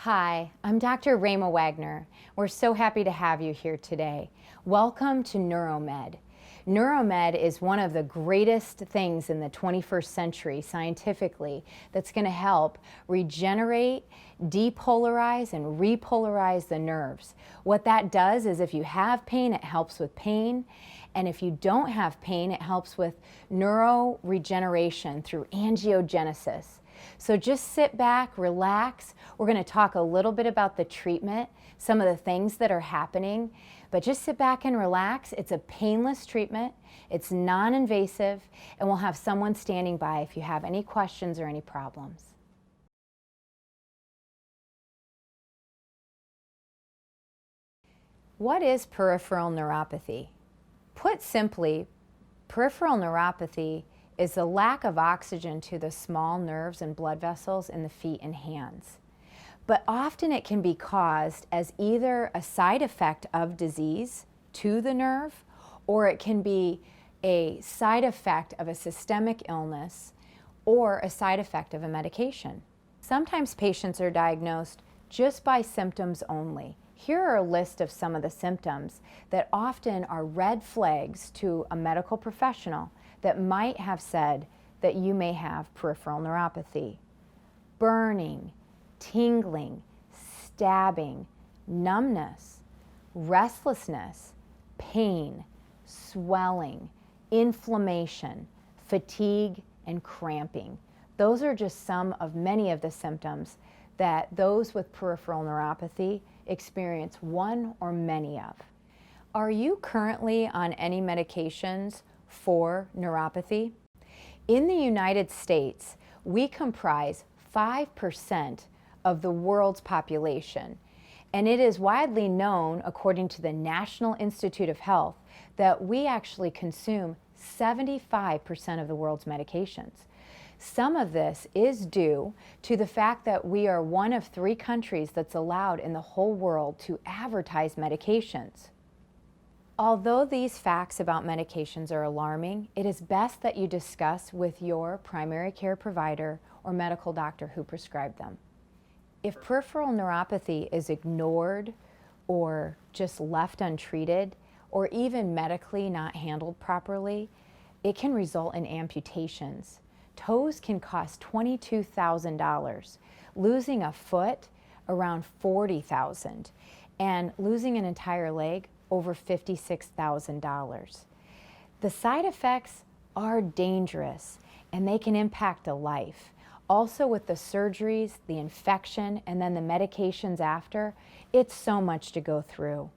Hi, I'm Dr. Ramah Wagner. We're so happy to have you here today. Welcome to NeuroMed. NeuroMed is one of the greatest things in the 21st century scientifically that's going to help regenerate, depolarize, and repolarize the nerves. What that does is if you have pain, it helps with pain. And if you don't have pain, it helps with neuro-regeneration through angiogenesis. So just sit back, relax. We're going to talk a little bit about the treatment, some of the things that are happening, but just sit back and relax. It's a painless treatment, it's non-invasive, and we'll have someone standing by if you have any questions or any problems. What is peripheral neuropathy? Put simply, peripheral neuropathy is the lack of oxygen to the small nerves and blood vessels in the feet and hands. But often it can be caused as either a side effect of disease to the nerve, or it can be a side effect of a systemic illness or a side effect of a medication. Sometimes patients are diagnosed just by symptoms only. Here are a list of some of the symptoms that often are red flags to a medical professional that might have said that you may have peripheral neuropathy. Burning, tingling, stabbing, numbness, restlessness, pain, swelling, inflammation, fatigue, and cramping. Those are just some of many of the symptoms that those with peripheral neuropathy experience one or many of. Are you currently on any medications for neuropathy? In the United States, we comprise 5% of the world's population, and it is widely known, according to the National Institute of Health, that we actually consume 75% of the world's medications. Some of this is due to the fact that we are one of 3 countries that's allowed in the whole world to advertise medications. Although these facts about medications are alarming, it is best that you discuss with your primary care provider or medical doctor who prescribed them. If peripheral neuropathy is ignored or just left untreated, or even medically not handled properly, it can result in amputations. Toes can cost $22,000, losing a foot around $40,000, and losing an entire leg over $56,000. The side effects are dangerous and they can impact a life. Also with the surgeries, the infection, and then the medications after, it's so much to go through.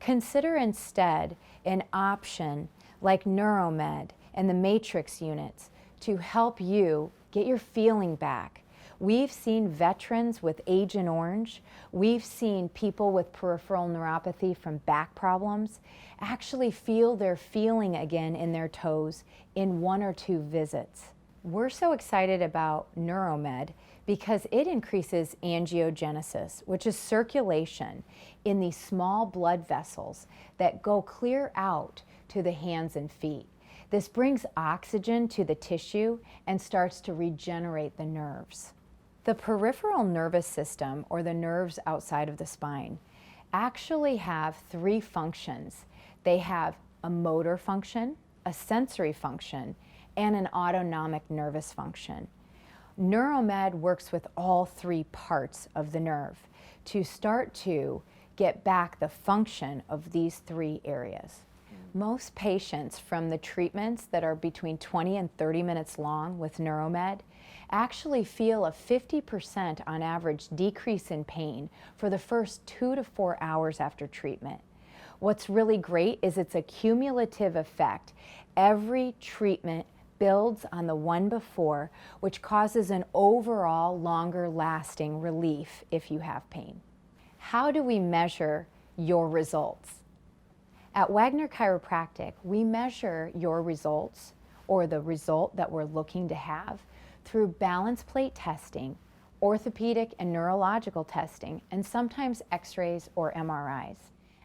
Consider instead an option like NeuroMed and the Matrix units to help you get your feeling back. We've seen veterans with Agent Orange. We've seen people with peripheral neuropathy from back problems actually feel their feeling again in their toes in 1 or 2 visits. We're so excited about NeuroMed because it increases angiogenesis, which is circulation in these small blood vessels that go clear out to the hands and feet. This brings oxygen to the tissue and starts to regenerate the nerves. The peripheral nervous system, or the nerves outside of the spine, actually have 3 functions. They have a motor function, a sensory function, and an autonomic nervous function. NeuroMed works with all 3 parts of the nerve to start to get back the function of these 3 areas. Most patients from the treatments that are between 20 and 30 minutes long with NeuroMed actually feel a 50% on average decrease in pain for the first 2 to 4 hours after treatment. What's really great is it's a cumulative effect. Every treatment builds on the one before, which causes an overall longer lasting relief if you have pain. How do we measure your results? At Wagner Chiropractic, we measure your results, or the result that we're looking to have, through balance plate testing, orthopedic and neurological testing, and sometimes x-rays or MRIs.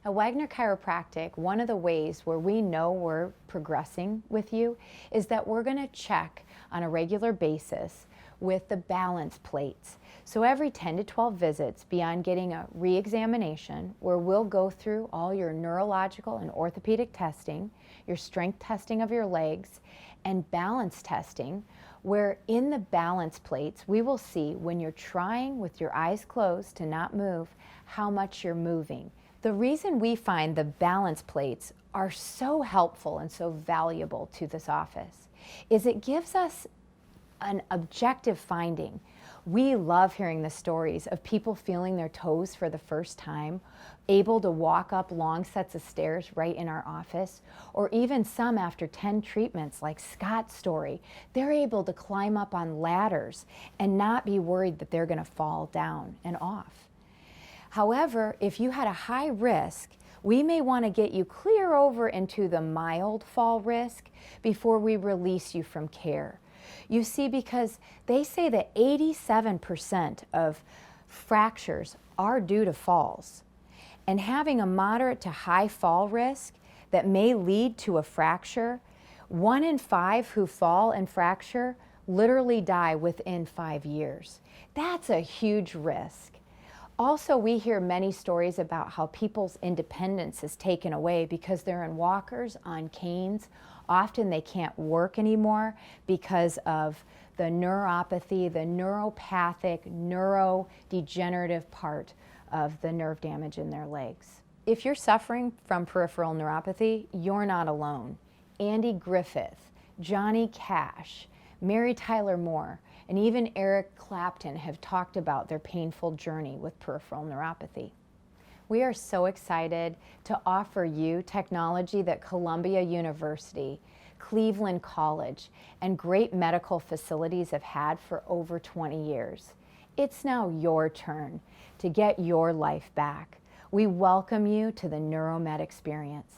At Wagner Chiropractic, one of the ways where we know we're progressing with you is that we're going to check on a regular basis with the balance plates. So every 10 to 12 visits, beyond getting a re-examination where we'll go through all your neurological and orthopedic testing, your strength testing of your legs, and balance testing, where in the balance plates we will see when you're trying with your eyes closed to not move how much you're moving. The reason we find the balance plates are so helpful and so valuable to this office is it gives us an objective finding. We love hearing the stories of people feeling their toes for the first time, able to walk up long sets of stairs right in our office, or even some after 10 treatments like Scott's story. They're able to climb up on ladders and not be worried that they're going to fall down and off. However, if you had a high risk, we may want to get you clear over into the mild fall risk before we release you from care. You see, because they say that 87% of fractures are due to falls. And having a moderate to high fall risk that may lead to a fracture, 1 in 5 who fall and fracture literally die within 5 years. That's a huge risk. Also, we hear many stories about how people's independence is taken away because they're in walkers, on canes. Often they can't work anymore because of the neuropathy, the neuropathic, neurodegenerative part of the nerve damage in their legs. If you're suffering from peripheral neuropathy, you're not alone. Andy Griffith, Johnny Cash, Mary Tyler Moore, and even Eric Clapton have talked about their painful journey with peripheral neuropathy. We are so excited to offer you technology that Columbia University, Cleveland College, and great medical facilities have had for over 20 years. It's now your turn to get your life back. We welcome you to the NeuroMed experience.